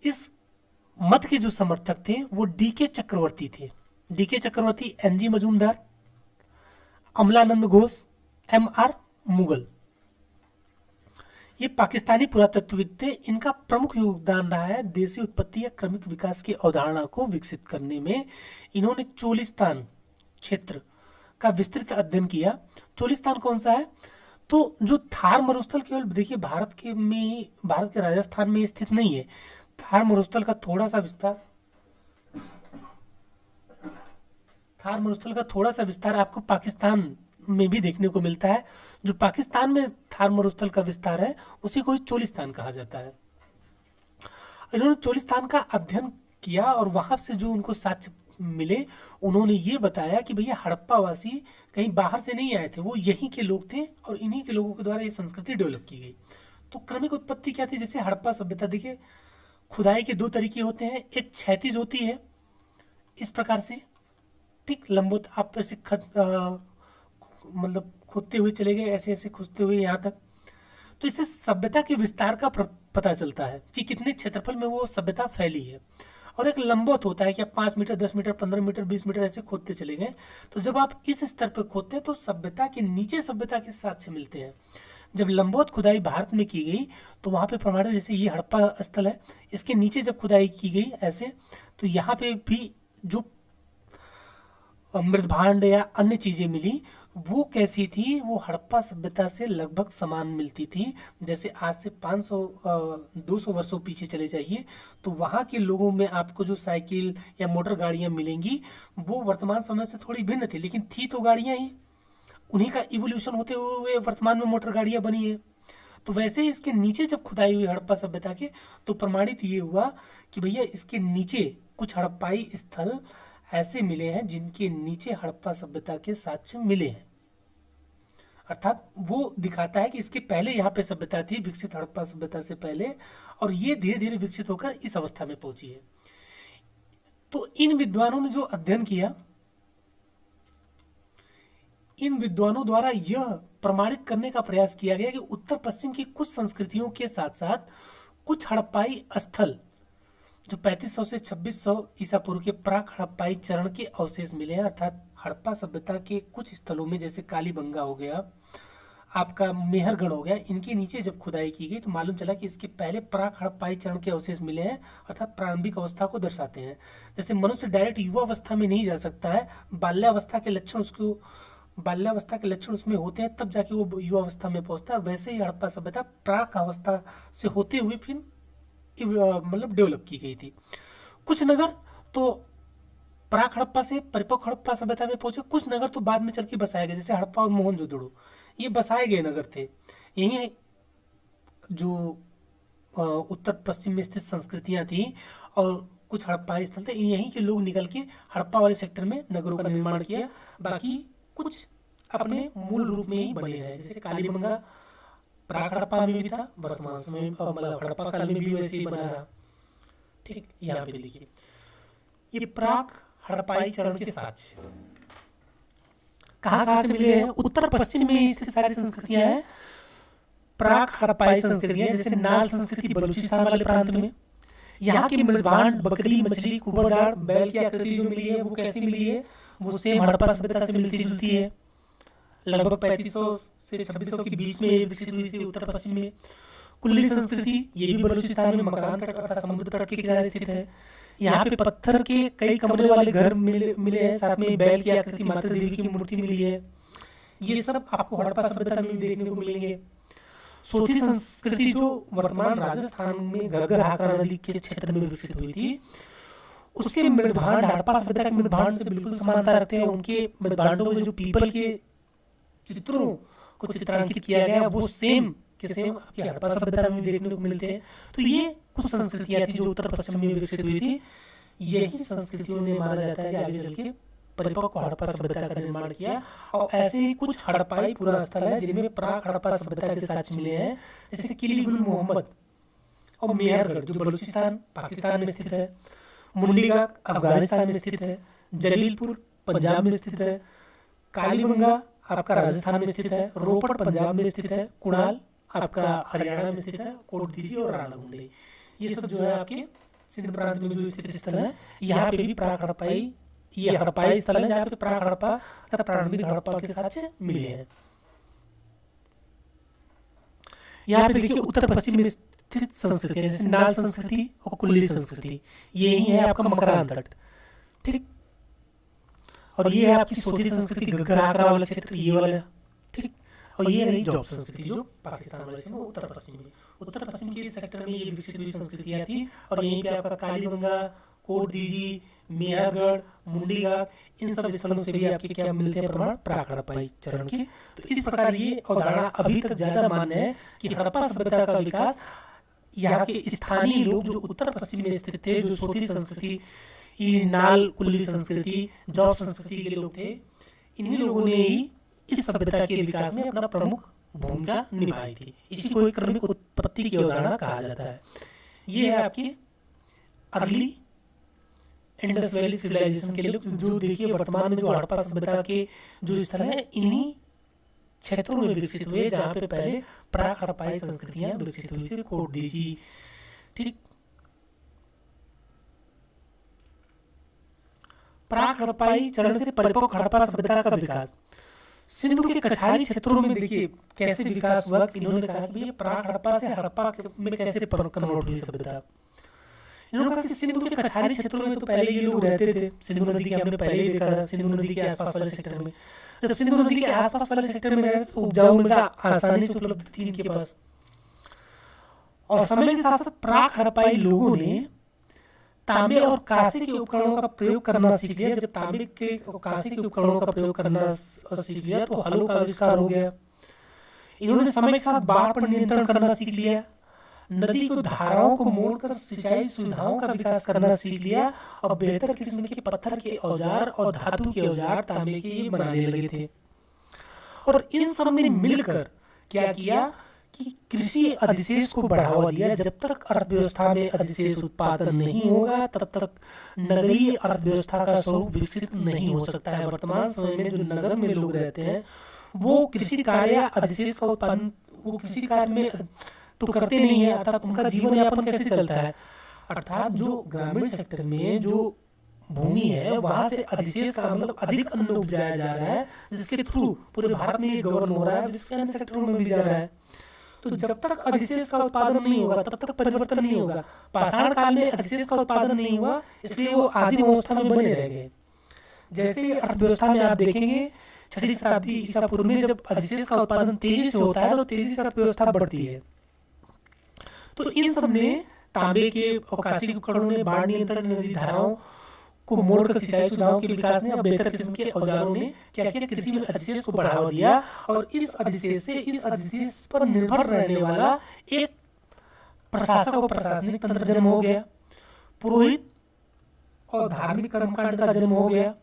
इस मत के जो समर्थक थे वो डीके चक्रवर्ती थे। डीके चक्रवर्ती, एनजी मजूमदार, अमलानंद घोष, एमआर मुगल, ये पाकिस्तानी पुरातत्वविद थे। इनका प्रमुख योगदान रहा है देसी उत्पत्ति या क्रमिक विकास की अवधारणा को विकसित करने में। इन्होंने चोलिस्तान क्षेत्र का विस्तृत अध्ययन किया। चोलिस्तान कौन सा है, तो जो थार मरुस्थल केवल देखिए भारत के राजस्थान में स्थित नहीं है। थार मरुस्थल का थोड़ा सा विस्तार आपको पाकिस्तान में भी देखने को मिलता है। जो पाकिस्तान में थार मरुस्थल का विस्तार है उसी को ही चोलिस्तान कहा जाता है। इन्होंने चोलिस्तान का अध्ययन किया और वहां से जो उनको साक्ष्य मिले उन्होंने ये बताया कि भैया हड़प्पा वासी कहीं बाहर से नहीं आए थे, वो यहीं के लोग थे और इन्हीं के लोगों के द्वारा ये संस्कृति डेवलप की गई। तो क्रमिक उत्पत्ति क्या थी, जैसे हड़प्पा सभ्यता देखिए खुदाई के 2 तरीके होते हैं, एक क्षैतिज होती है इस प्रकार से, ठीक, लंबवत आप ऐसे मतलब खोदते हुए चले गए, ऐसे ऐसे खोदते हुए यहाँ तक। तो इससे सभ्यता के विस्तार का पता चलता है कि कितने क्षेत्रफल में वो सभ्यता फैली है। और एक लंबवत होता है कि आप 5 मीटर, 10 मीटर, 15 मीटर, 20 मीटर ऐसे खोदते चले गए। तो जब आप इस स्तर पर खोदते हैं तो सभ्यता के नीचे सभ्यता के साक्ष्य मिलते हैं। जब लंबवत खुदाई भारत में की गई तो वहाँ पे प्रमाणित, जैसे ये हड़प्पा स्थल है, इसके नीचे जब खुदाई की गई ऐसे, तो यहाँ पे भी जो मृदभांड या अन्य चीजें मिली वो कैसी थी, वो हड़प्पा सभ्यता से लगभग समान मिलती थी। जैसे आज से 500 200 वर्षों पीछे चले जाइए तो वहाँ के लोगों में आपको जो साइकिल या मोटर गाड़ियाँ मिलेंगी वो वर्तमान समय से थोड़ी भिन्न थी, लेकिन थी तो गाड़ियाँ ही, उन्हीं का इवोल्यूशन होते हुए वर्तमान में मोटर गाड़ियाँ बनी है। तो वैसे ही इसके नीचे जब खुदाई हुई हड़प्पा सभ्यता के, तो प्रमाणित ये हुआ कि भैया इसके नीचे कुछ हड़प्पाई स्थल ऐसे मिले हैं जिनके नीचे हड़प्पा सभ्यता के साक्ष्य मिले हैं। अर्थात वो दिखाता है कि इसके पहले यहाँ पे सभ्यता थी, विकसित हड़प्पा सभ्यता से पहले, और ये धीरे धीरे विकसित होकर इस अवस्था में पहुंची है। तो इन विद्वानों ने जो अध्ययन किया, इन विद्वानों द्वारा यह प्रमाणित करने का प्रयास किया गया कि उत्तर पश्चिम की कुछ संस्कृतियों के साथ साथ कुछ हड़प्पाई स्थल जो 3500 से 2600 ईसा पूर्व के प्राक हड़प्पाई चरण के अवशेष मिले हैं। अर्थात हड़प्पा सभ्यता के कुछ स्थलों में, जैसे कालीबंगा हो गया, आपका मेहरगढ़ हो गया, इनके नीचे जब खुदाई की गई तो मालूम चला कि इसके पहले प्राक हड़प्पाई चरण के अवशेष मिले हैं, अर्थात प्रारंभिक अवस्था को दर्शाते हैं। जैसे मनुष्य डायरेक्ट युवा अवस्था में नहीं जा सकता है, बाल्यावस्था के लक्षण उसमें होते हैं, तब जाके वो युवा अवस्था में पहुंचता है। वैसे ही हड़प्पा सभ्यता प्राक अवस्था से होते हुए फिर मतलब डेवलप की गई थी। कुछ नगर तो प्राक हड़प्पा से परिपक्व हड़प्पा सभ्यता में पहुंचे, कुछ नगर तो बाद में चल के बसाए गए, जैसे हड़प्पा और मोहनजोदड़ो, ये बसाए गए नगर थे। यही जो उत्तर पश्चिम में स्थित संस्कृतियां थी और कुछ हड़प्पा स्थल थे, यहीं के लोग निकल के हड़प्पा वाले सेक्टर में नगरों का निर्माण किया। बाकी कुछ अपने मूल रूप में ही बने रहे, जैसे कालीबंगा प्राक हड़प्पा में भी था, वर्तमान समय मतलब हड़प्पा काल में भी वैसे ही बना रहा। ठीक, यहाँ पे देखिए ये प्राक हड़प्पाई चरण के साक्ष्य कहाँ से मिले हैं? उत्तर पश्चिम में स्थित सारी संस्कृतियां हैं प्राक हड़प्पाई संस्कृतियां, जैसे नाल संस्कृति बलूचिस्तान वाले प्रांत में। यहाँ की मृदभांड, बकरी, मछली, कुबड़गाड़, बैल की आकृति जो मिली है वो कैसी मिली है? वो सेम हड़प्पा सभ्यता से मिलती जुलती है। लगभग 3500 से 2600 के बीच में विकसित हुई थी उत्तर पश्चिम में। कुल्ली संस्कृति, ये भी बलूचिस्तान में मकरान तट अर्थात समुद्र तट के किनारे स्थित है। यहाँ पे पत्थर के कई कमरे वाले घर मिले हैं, साथ में बैल की आकृति, माता देवी की मूर्ति मिली है। ये सब आपको हड़प्पा सभ्यता में देखने को मिलेंगे। सोथी संस्कृति जो वर्तमान राजस्थान में घग्गर हाकरा नदी के क्षेत्र में विकसित हुई थी, उसके मृदभांड हड़प्पा सभ्यता के मृदभांड से बिल्कुल समानता रखते हैं। उनके मृदभांडों में जो पीपल के चित्रों को चित्रांकित किया गया वो सेम के सेम आपकी हड़प्पा सभ्यता में देखने को मिलते हैं। तो ये कुछ संस्कृतियां थी जो उत्तर पश्चिम में विकसित हुई थी। यही संस्कृतियों ने माना जाता है कि आगे चल के परिपक्व हड़प्पा सभ्यता का निर्माण किया। और ऐसे ही कुछ हड़प्पाई पुराना स्थल है जिनमें प्राक हड़प्पा सभ्यता के साक्ष्य मिले हैं, जैसे किली गुल मोहम्मद और मेहरगढ़ जो बलूचिस्तान पाकिस्तान में स्थित है, मुंडीगाह अफगानिस्तान में स्थित है, जलीलपुर पंजाब में स्थित है, कालीबंगा आपका राजस्थान में स्थित है, रोपड़ पंजाब में स्थित है, कुणाल आपका हरियाणा में स्थित है, कोटदीजी और राणा गुंडई, ये सब जो है आपके सिंध प्रांत में जो स्थित स्थल है। यहाँ पे भी प्राक हड़प्पाई, ये हड़प्पाई स्थल है जहाँ पे प्राक हड़प्पा तथा प्रारंभिक हड़प्पा के साक्ष्य मिले हैं। यहाँ पे देखिए उत्तर पश्चिम में स्थित संस्कृति जैसे नाल संस्कृति और कुल्ली संस्कृति, यही है आपका मकरान तट। ठीक, और ये है आपकी सोथी संस्कृति घग्गर हाकरा वाला क्षेत्र, ये वाला। ठीक, और ये रही जॉब संस्कृति जो पाकिस्तान वाले से उत्तर पश्चिम के सेक्टर में ये विकसित हुई संस्कृतियां थी। और यहीं पे आपका कालीबंगा, कोटदीजी, मेहरगढ़, मुंडीगाह, इन सब स्थलों से भी आपके क्या मिलते हैं प्रमाण? प्राक हड़प्पाई चरण के। तो इस प्रकार ये अवधारणा अभी तक ज्यादा मान्य है कि हड़प्पा सभ्यता का विकास यहाँ के स्थानीय लोग जो उत्तर पश्चिम में स्थित थे, जो सोथी संस्कृति, नाल कुल्ली संस्कृति, जॉब संस्कृति के लोग थे, इन्हीं लोगों ने ही इस सभ्यता के विकास में अपना प्रमुख भूमिका निभाई थी। इसी को एक क्रमिक उत्पत्ति की अवधारणा कहा जाता है। ये है आपकी अर्ली इंडस वैली सिविलाइजेशन के लोग, जो देखिए वर्तमान में जो हड़प्पा सभ्यता के जो स्थल है इन्हीं क्षेत्रों में विकसित हुए जहाँ पे पहले प्राक हड़प्पाई संस्कृतियां विकसित हुई थी। कोटदीजी, ठीक, प्राक हड़प्पाई चरण से परिपक्व हड़प्पा सभ्यता का विकास। सिंधु के कछारी क्षेत्रों में देखिए कैसे विकास हुआ कि इन्होंने कहा कि भैया प्राक हड़प्पा से में कैसे कन्वर्ट हुई सभ्यता। इन्होंने कहा कि सिंधु के कछारी क्षेत्रों में तो पहले ये लोग रहते थे, सिंधु नदी के हमने पहले ही देखा था, सिंधु नदी के आसपास वाले सेक्टर में। जब सिंधु नदी के आसपास वाले सेक्टर में रहे तो उपजाऊ मृदा आसानी से उपलब्ध थी इनके पास। और समय के साथ साथ प्राक हड़प्पाई लोगों ने तांबे और कांसे के उपकरणों का प्रयोग करना सीख लिया। जब तांबे के और कांसे के उपकरणों का प्रयोग करना सीख लिया तो हलों का आविष्कार हो गया। इन्होंने समय के साथ बाढ़ पर नियंत्रण करना सीख लिया, नदी को धाराओं को मोड़कर सिंचाई सुविधाओं का विकास करना सीख लिया और बेहतर किस्म के पत्थर के औजार और धातु के औजार तांबे के बनाने लगे थे। और इन सब ने मिलकर क्या किया कि कृषि अधिशेष को बढ़ावा दिया। जब तक अर्थव्यवस्था में अधिशेष उत्पादन नहीं होगा तब तक नगरीय अर्थव्यवस्था का स्वरूप विकसित नहीं हो सकता है। वर्तमान समय में जो नगर में लोग रहते हैं वो कृषि कार्य या अधिशेष का उत्पादन वो कृषि कार्य में तो करते नहीं है, अर्थात उनका जीवन यापन कैसे चलता है। अर्थात जो ग्रामीण सेक्टर में जो भूमि है वहां से अधिशेष का मतलब अधिक अन्न उपजाया जा रहा है, जिसके थ्रू पूरे भारत में ये गवर्न हो रहा है, जिसके अन्य सेक्टरों में भी जा रहा है। तो जब तक अधिशेष का उत्पादन नहीं होगा तब तक परिवर्तन नहीं होगा। पाषाण काल में अधिशेष का उत्पादन नहीं हुआ, इसलिए वो आदिम अवस्था में बने रह गए। जैसे अर्थव्यवस्था में आप देखेंगे 6वीं शताब्दी ईसा पूर्व में जब अधिशेष का उत्पादन तेजी से होता है तो तेजी से अर्थव्यवस्था बढ़ती है। तो इन सब ने तांबे के और कांसे के उपकरणों ने बाढ़ नियंत्रण, नदी धाराओं को मोड़कर सिंचाई सुविधाओं के विकास ने और बेहतर किस्म के औजारों ने क्या किया, कृषि में अधिशेष को बढ़ावा दिया। और इस अधिशेष से इस अधिशेष पर निर्भर रहने वाला एक प्रशासक और प्रशासनिक तंत्र जन्म हो गया, पुरोहित और धार्मिक कर्मकांड का जन्म हो गया,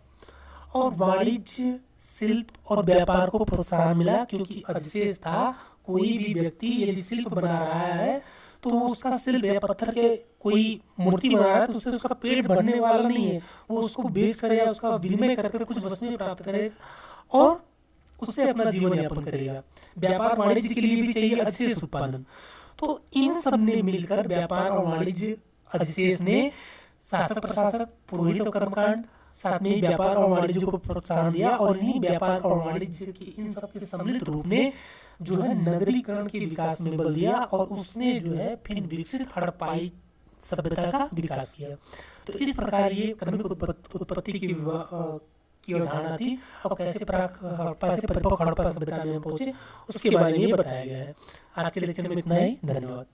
और वाणिज्य, शिल्प और व्यापार को प्रोत्साहन मिला। क्योंकि अधिशेष था, कोई भी व्यक्ति यदि शिल्प बना रहा है तो उसका शिल्प या पत्थर के कोई मूर्ति बना रहा है तो उससे उसका पेट भरने वाला नहीं है, वो उसको बेच कर या उसका विनिमय करके कुछ वस्तुएं प्राप्त करेगा और उससे अपना जीवन यापन करेगा। व्यापार वाणिज्य के लिए भी चाहिए अधिशेष उत्पादन। तो इन सब ने मिलकर व्यापार और वाणिज्य अधिशेष ने शासक, प्रशासक, पुरोहित और कर्मकांड, साथ में व्यापार और वाणिज्य को प्रोत्साहन दिया। और इन्हीं व्यापार और वाणिज्य की इन सब के सम्मिलित रूप ने जो है नगरीकरण के विकास में बल दिया और उसने जो है फिर विकसित हड़प्पाई सभ्यता का विकास किया। तो इस प्रकार ये क्रमिक उत्पत्ति की अवधारणा थी और कैसे प्राक हड़प्पा से परिपक्व हड़प्पा सभ्यता में पहुंचे उसके बारे में बताया गया है। आज के लेक्चर में इतना ही, धन्यवाद।